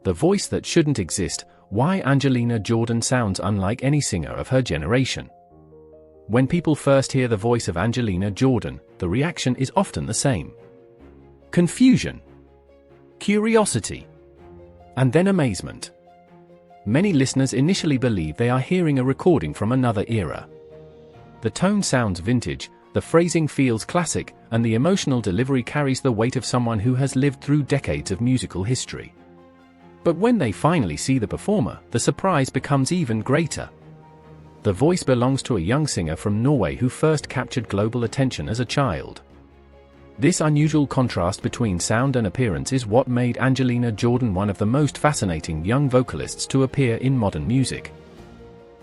The voice that shouldn't exist: why Angelina Jordan sounds unlike any singer of her generation. When people first hear the voice of Angelina Jordan, the reaction is often the same: confusion, curiosity, and then amazement. Many listeners initially believe they are hearing a recording from another era. The tone sounds vintage, the phrasing feels classic, and the emotional delivery carries the weight of someone who has lived through decades of musical history. But when they finally see the performer, the surprise becomes even greater. The voice belongs to a young singer from Norway who first captured global attention as a child. This unusual contrast between sound and appearance is what made Angelina Jordan one of the most fascinating young vocalists to appear in modern music.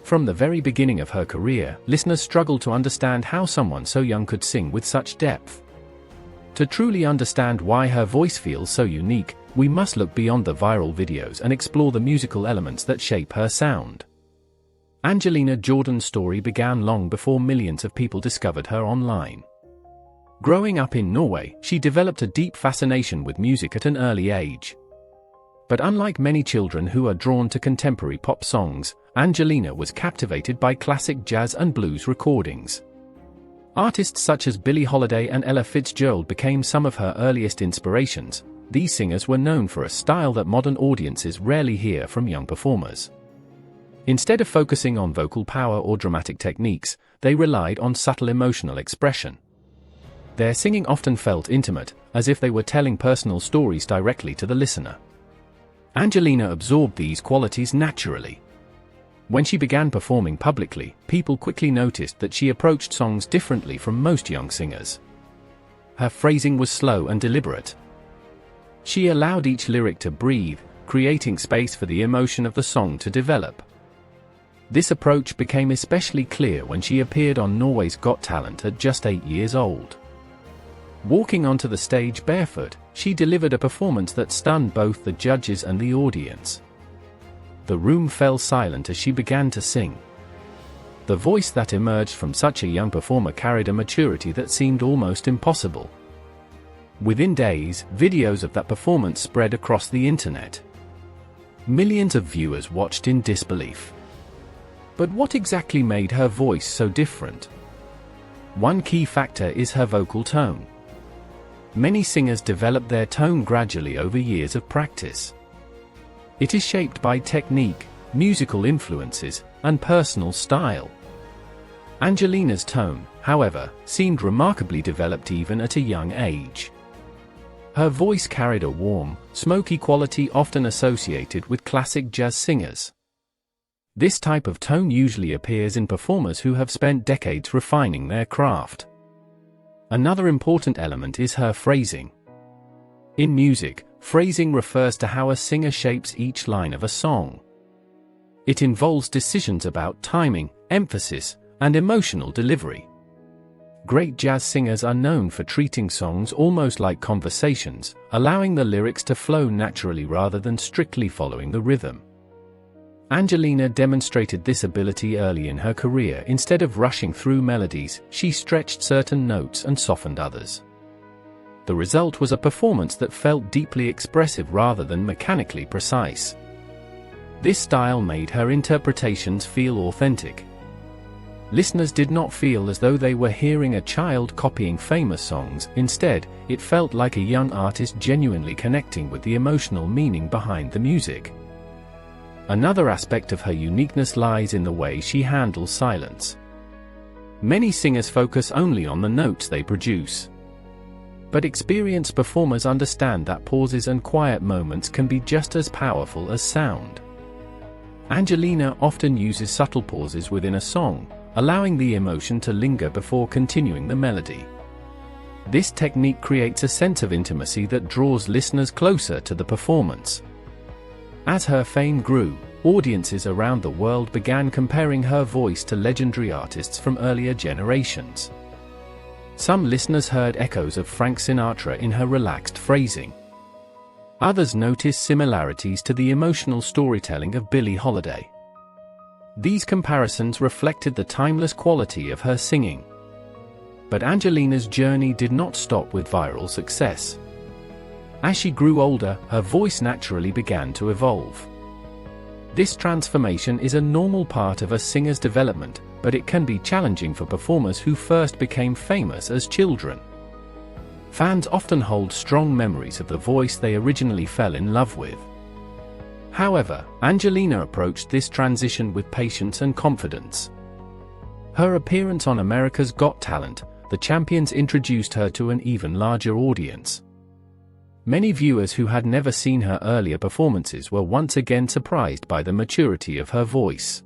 From the very beginning of her career, listeners struggled to understand how someone so young could sing with such depth. To truly understand why her voice feels so unique, we must look beyond the viral videos and explore the musical elements that shape her sound. Angelina Jordan's story began long before millions of people discovered her online. Growing up in Norway, she developed a deep fascination with music at an early age. But unlike many children who are drawn to contemporary pop songs, Angelina was captivated by classic jazz and blues recordings. Artists such as Billie Holiday and Ella Fitzgerald became some of her earliest inspirations. These singers were known for a style that modern audiences rarely hear from young performers. Instead of focusing on vocal power or dramatic techniques, they relied on subtle emotional expression. Their singing often felt intimate, as if they were telling personal stories directly to the listener. Angelina absorbed these qualities naturally. When she began performing publicly, people quickly noticed that she approached songs differently from most young singers. Her phrasing was slow and deliberate. She allowed each lyric to breathe, creating space for the emotion of the song to develop. This approach became especially clear when she appeared on Norway's Got Talent at just 8 years old. Walking onto the stage barefoot, she delivered a performance that stunned both the judges and the audience. The room fell silent as she began to sing. The voice that emerged from such a young performer carried a maturity that seemed almost impossible. Within days, videos of that performance spread across the internet. Millions of viewers watched in disbelief. But what exactly made her voice so different? One key factor is her vocal tone. Many singers develop their tone gradually over years of practice. It is shaped by technique, musical influences, and personal style. Angelina's tone, however, seemed remarkably developed even at a young age. Her voice carried a warm, smoky quality often associated with classic jazz singers. This type of tone usually appears in performers who have spent decades refining their craft. Another important element is her phrasing. In music, phrasing refers to how a singer shapes each line of a song. It involves decisions about timing, emphasis, and emotional delivery. Great jazz singers are known for treating songs almost like conversations, allowing the lyrics to flow naturally rather than strictly following the rhythm. Angelina demonstrated this ability early in her career. Instead of rushing through melodies, she stretched certain notes and softened others. The result was a performance that felt deeply expressive rather than mechanically precise. This style made her interpretations feel authentic. Listeners did not feel as though they were hearing a child copying famous songs. Instead, it felt like a young artist genuinely connecting with the emotional meaning behind the music. Another aspect of her uniqueness lies in the way she handles silence. Many singers focus only on the notes they produce. But experienced performers understand that pauses and quiet moments can be just as powerful as sound. Angelina often uses subtle pauses within a song, allowing the emotion to linger before continuing the melody. This technique creates a sense of intimacy that draws listeners closer to the performance. As her fame grew, audiences around the world began comparing her voice to legendary artists from earlier generations. Some listeners heard echoes of Frank Sinatra in her relaxed phrasing. Others noticed similarities to the emotional storytelling of Billie Holiday. These comparisons reflected the timeless quality of her singing. But Angelina's journey did not stop with viral success. As she grew older, her voice naturally began to evolve. This transformation is a normal part of a singer's development, but it can be challenging for performers who first became famous as children. Fans often hold strong memories of the voice they originally fell in love with. However, Angelina approached this transition with patience and confidence. Her appearance on America's Got Talent, the champions introduced her to an even larger audience. Many viewers who had never seen her earlier performances were once again surprised by the maturity of her voice.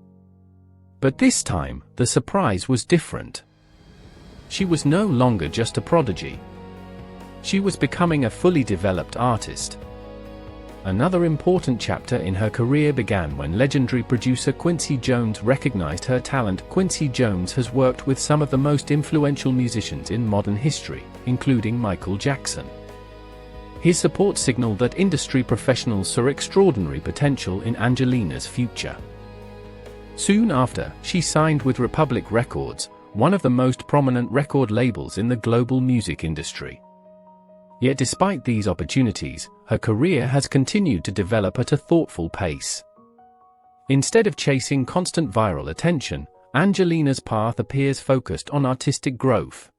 But this time, the surprise was different. She was no longer just a prodigy. She was becoming a fully developed artist. Another important chapter in her career began when legendary producer Quincy Jones recognized her talent. Quincy Jones has worked with some of the most influential musicians in modern history, including Michael Jackson. His support signaled that industry professionals saw extraordinary potential in Angelina's future. Soon after, she signed with Republic Records, one of the most prominent record labels in the global music industry. Yet despite these opportunities, her career has continued to develop at a thoughtful pace. Instead of chasing constant viral attention, Angelina's path appears focused on artistic growth.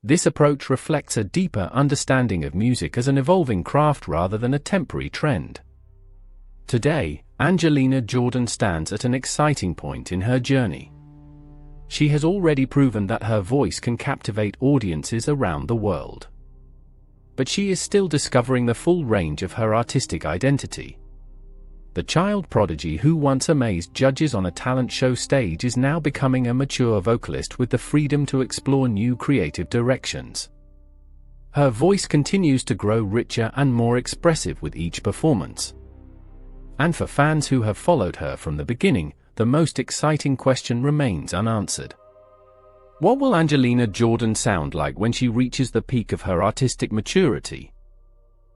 This approach reflects a deeper understanding of music as an evolving craft rather than a temporary trend. Today, Angelina Jordan stands at an exciting point in her journey. She has already proven that her voice can captivate audiences around the world. But she is still discovering the full range of her artistic identity. The child prodigy who once amazed judges on a talent show stage is now becoming a mature vocalist with the freedom to explore new creative directions. Her voice continues to grow richer and more expressive with each performance. And for fans who have followed her from the beginning, the most exciting question remains unanswered. What will Angelina Jordan sound like when she reaches the peak of her artistic maturity?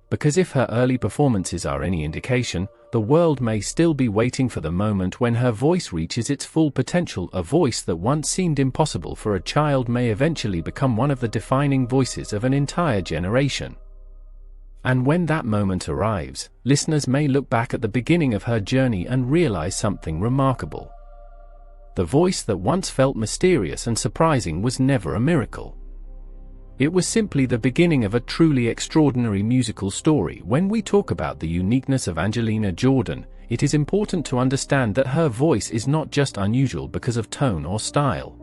Because if her early performances are any indication, the world may still be waiting for the moment when her voice reaches its full potential. A voice that once seemed impossible for a child may eventually become one of the defining voices of an entire generation. And when that moment arrives, listeners may look back at the beginning of her journey and realize something remarkable. The voice that once felt mysterious and surprising was never a miracle. It was simply the beginning of a truly extraordinary musical story. When we talk about the uniqueness of Angelina Jordan, it is important to understand that her voice is not just unusual because of tone or style.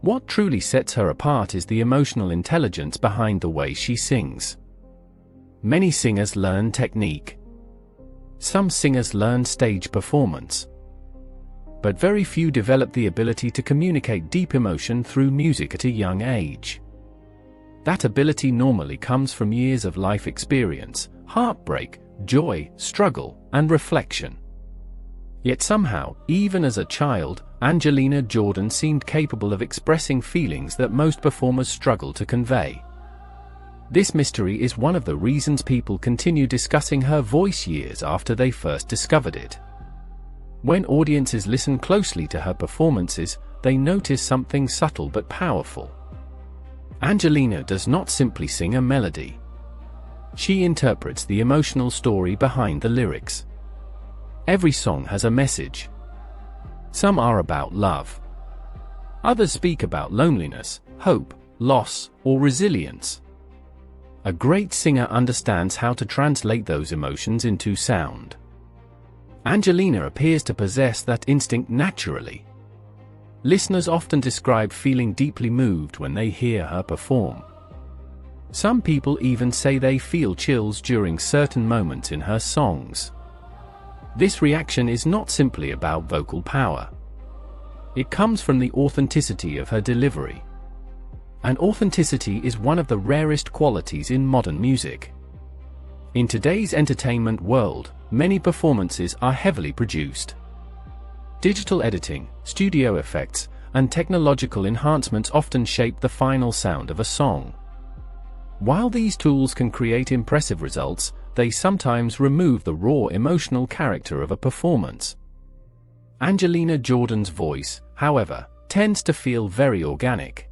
What truly sets her apart is the emotional intelligence behind the way she sings. Many singers learn technique. Some singers learn stage performance. But very few develop the ability to communicate deep emotion through music at a young age. That ability normally comes from years of life experience, heartbreak, joy, struggle, and reflection. Yet somehow, even as a child, Angelina Jordan seemed capable of expressing feelings that most performers struggle to convey. This mystery is one of the reasons people continue discussing her voice years after they first discovered it. When audiences listen closely to her performances, they notice something subtle but powerful. Angelina does not simply sing a melody. She interprets the emotional story behind the lyrics. Every song has a message. Some are about love. Others speak about loneliness, hope, loss, or resilience. A great singer understands how to translate those emotions into sound. Angelina appears to possess that instinct naturally. Listeners often describe feeling deeply moved when they hear her perform. Some people even say they feel chills during certain moments in her songs. This reaction is not simply about vocal power. It comes from the authenticity of her delivery. And authenticity is one of the rarest qualities in modern music. In today's entertainment world, many performances are heavily produced. Digital editing, studio effects, and technological enhancements often shape the final sound of a song. While these tools can create impressive results, they sometimes remove the raw emotional character of a performance. Angelina Jordan's voice, however, tends to feel very organic.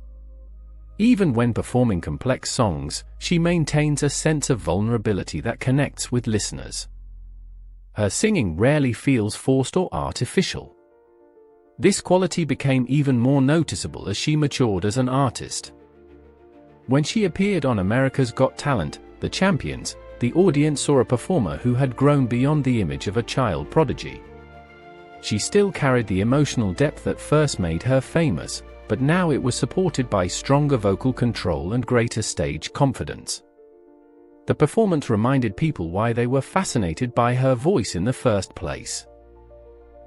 Even when performing complex songs, she maintains a sense of vulnerability that connects with listeners. Her singing rarely feels forced or artificial. This quality became even more noticeable as she matured as an artist. When she appeared on America's Got Talent, The Champions, the audience saw a performer who had grown beyond the image of a child prodigy. She still carried the emotional depth that first made her famous, but now it was supported by stronger vocal control and greater stage confidence. The performance reminded people why they were fascinated by her voice in the first place.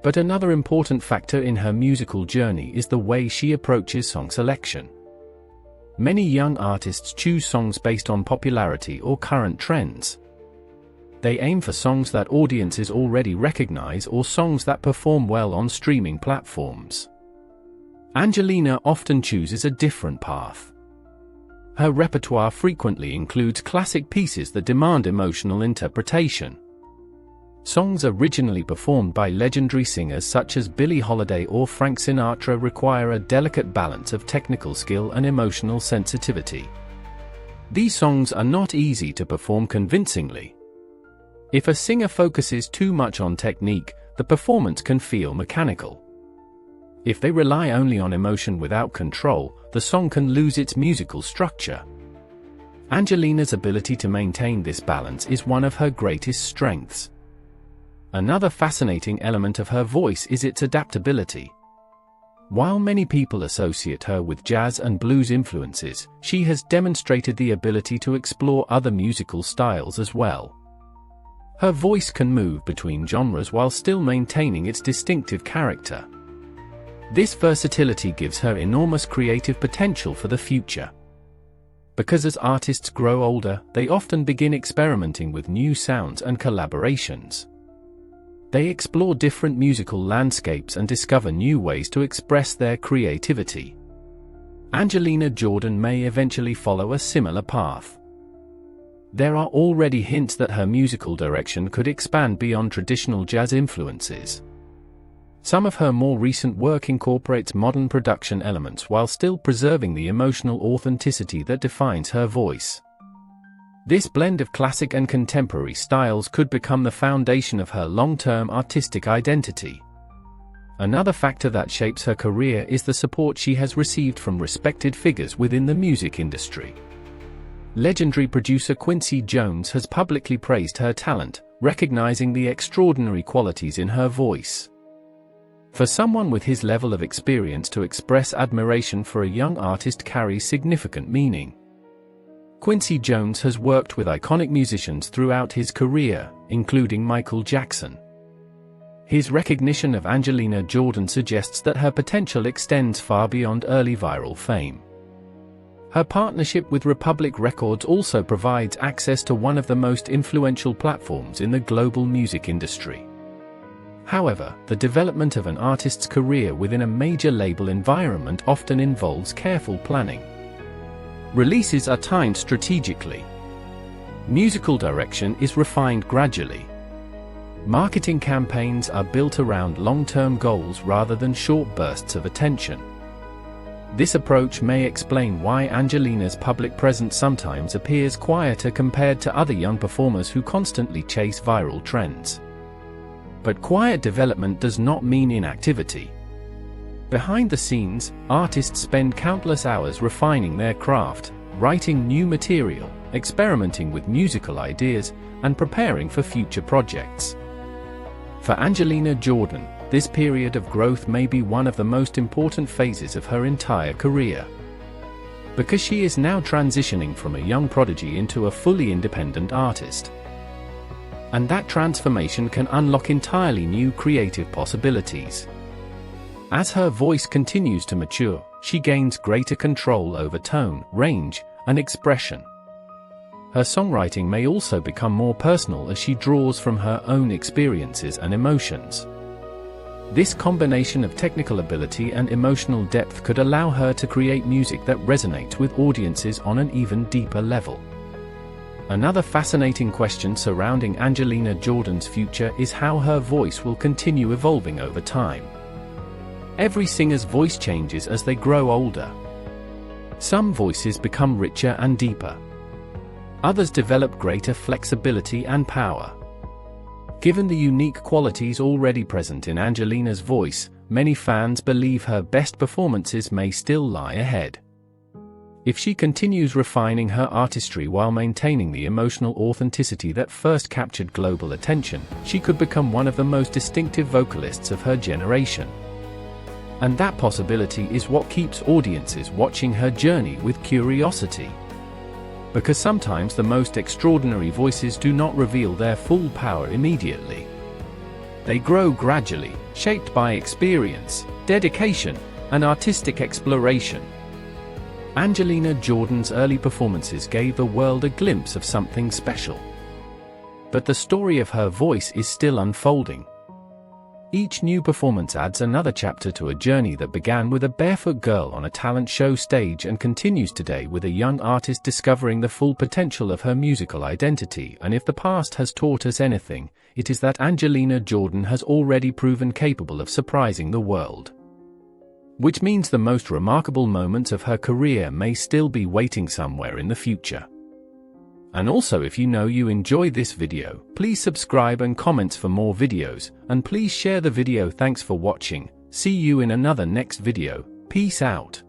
But another important factor in her musical journey is the way she approaches song selection. Many young artists choose songs based on popularity or current trends. They aim for songs that audiences already recognize or songs that perform well on streaming platforms. Angelina often chooses a different path. Her repertoire frequently includes classic pieces that demand emotional interpretation. Songs originally performed by legendary singers such as Billie Holiday or Frank Sinatra require a delicate balance of technical skill and emotional sensitivity. These songs are not easy to perform convincingly. If a singer focuses too much on technique, the performance can feel mechanical. If they rely only on emotion without control, the song can lose its musical structure. Angelina's ability to maintain this balance is one of her greatest strengths. Another fascinating element of her voice is its adaptability. While many people associate her with jazz and blues influences, she has demonstrated the ability to explore other musical styles as well. Her voice can move between genres while still maintaining its distinctive character. This versatility gives her enormous creative potential for the future. Because as artists grow older, they often begin experimenting with new sounds and collaborations. They explore different musical landscapes and discover new ways to express their creativity. Angelina Jordan may eventually follow a similar path. There are already hints that her musical direction could expand beyond traditional jazz influences. Some of her more recent work incorporates modern production elements while still preserving the emotional authenticity that defines her voice. This blend of classic and contemporary styles could become the foundation of her long-term artistic identity. Another factor that shapes her career is the support she has received from respected figures within the music industry. Legendary producer Quincy Jones has publicly praised her talent, recognizing the extraordinary qualities in her voice. For someone with his level of experience to express admiration for a young artist carries significant meaning. Quincy Jones has worked with iconic musicians throughout his career, including Michael Jackson. His recognition of Angelina Jordan suggests that her potential extends far beyond early viral fame. Her partnership with Republic Records also provides access to one of the most influential platforms in the global music industry. However, the development of an artist's career within a major label environment often involves careful planning. Releases are timed strategically. Musical direction is refined gradually. Marketing campaigns are built around long-term goals rather than short bursts of attention. This approach may explain why Angelina's public presence sometimes appears quieter compared to other young performers who constantly chase viral trends. But quiet development does not mean inactivity. Behind the scenes, artists spend countless hours refining their craft, writing new material, experimenting with musical ideas, and preparing for future projects. For Angelina Jordan, this period of growth may be one of the most important phases of her entire career. Because she is now transitioning from a young prodigy into a fully independent artist. And that transformation can unlock entirely new creative possibilities. As her voice continues to mature, she gains greater control over tone, range, and expression. Her songwriting may also become more personal as she draws from her own experiences and emotions. This combination of technical ability and emotional depth could allow her to create music that resonates with audiences on an even deeper level. Another fascinating question surrounding Angelina Jordan's future is how her voice will continue evolving over time. Every singer's voice changes as they grow older. Some voices become richer and deeper. Others develop greater flexibility and power. Given the unique qualities already present in Angelina's voice, many fans believe her best performances may still lie ahead. If she continues refining her artistry while maintaining the emotional authenticity that first captured global attention, she could become one of the most distinctive vocalists of her generation. And that possibility is what keeps audiences watching her journey with curiosity. Because sometimes the most extraordinary voices do not reveal their full power immediately. They grow gradually, shaped by experience, dedication, and artistic exploration. Angelina Jordan's early performances gave the world a glimpse of something special. But the story of her voice is still unfolding. Each new performance adds another chapter to a journey that began with a barefoot girl on a talent show stage and continues today with a young artist discovering the full potential of her musical identity. And if the past has taught us anything, it is that Angelina Jordan has already proven capable of surprising the world. Which means the most remarkable moments of her career may still be waiting somewhere in the future. And also, if you enjoy this video, please subscribe and comment for more videos, and please share the video. Thanks for watching. See you in another next video. Peace out.